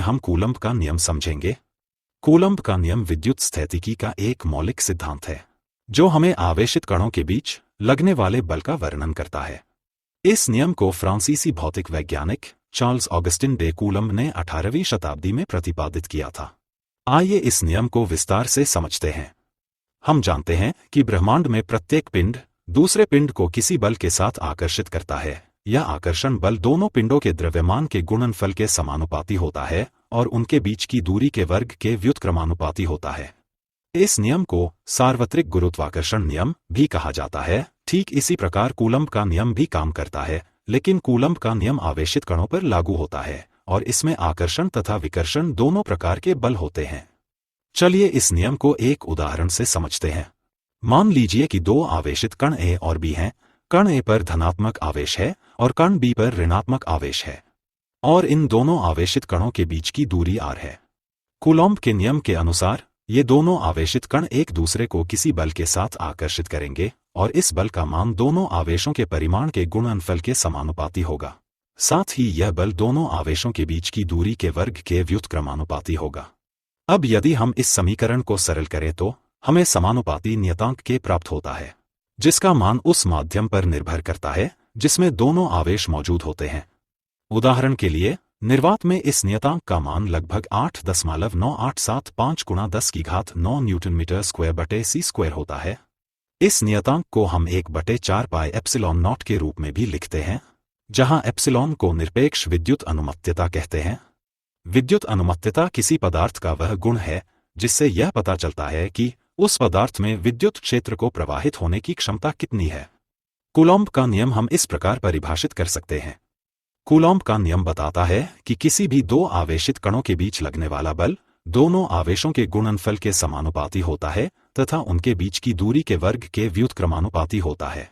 हम कूलम्ब का नियम समझेंगे। कूलम्ब का नियम विद्युत स्थैतिकी का एक मौलिक सिद्धांत है, जो हमें आवेशित कणों के बीच लगने वाले बल का वर्णन करता है। इस नियम को फ्रांसीसी भौतिक वैज्ञानिक चार्ल्स ऑगस्टिन डे कूलम्ब ने 18वीं शताब्दी में प्रतिपादित किया था। आइए इस नियम को विस्तार से समझते हैं। हम जानते हैं कि ब्रह्मांड में प्रत्येक पिंड दूसरे पिंड को किसी बल के साथ आकर्षित करता है। यह आकर्षण बल दोनों पिंडों के द्रव्यमान के गुणनफल के समानुपाती होता है और उनके बीच की दूरी के वर्ग के व्युत्क्रमानुपाती होता है। इस नियम को सार्वत्रिक गुरुत्वाकर्षण नियम भी कहा जाता है। ठीक इसी प्रकार कूलम्ब का नियम भी काम करता है, लेकिन कूलम्ब का नियम आवेशित कणों पर लागू होता है और इसमें आकर्षण तथा विकर्षण दोनों प्रकार के बल होते हैं। चलिए इस नियम को एक उदाहरण से समझते हैं। मान लीजिए कि दो आवेशित कण ए और बी हैं। कण ए पर धनात्मक आवेश है और कण बी पर ऋणात्मक आवेश है, और इन दोनों आवेशित कणों के बीच की दूरी r है। कूलम्ब के नियम के अनुसार ये दोनों आवेशित कण एक दूसरे को किसी बल के साथ आकर्षित करेंगे और इस बल का मान दोनों आवेशों के परिमाण के गुणनफल के समानुपाती होगा। साथ ही यह बल दोनों आवेशों के बीच की दूरी के वर्ग के व्युत्क्रमानुपाती होगा। अब यदि हम इस समीकरण को सरल करें तो हमें समानुपाती नियतांक k प्राप्त होता है, जिसका मान उस माध्यम पर निर्भर करता है जिसमें दोनों आवेश मौजूद होते हैं। उदाहरण के लिए निर्वात में इस नियतांक का मान लगभग 8.9875 गुणा 10⁻9 न्यूटन मीटर स्क्वायर बटे c स्क्वायर होता है। इस नियतांक को हम 1/4 पाई एप्सिलॉन नॉट के रूप में भी लिखते हैं, जहां एप्सिलॉन को निरपेक्ष विद्युत अनुमत्यता कहते हैं। विद्युत अनुमत्यता किसी पदार्थ का वह गुण है जिससे यह पता चलता है कि उस पदार्थ में विद्युत क्षेत्र को प्रवाहित होने की क्षमता कितनी है। कूलम्ब का नियम हम इस प्रकार परिभाषित कर सकते हैं। कूलम्ब का नियम बताता है कि किसी भी दो आवेशित कणों के बीच लगने वाला बल दोनों आवेशों के गुणनफल के समानुपाती होता है तथा उनके बीच की दूरी के वर्ग के व्युत्क्रमानुपाती होता है।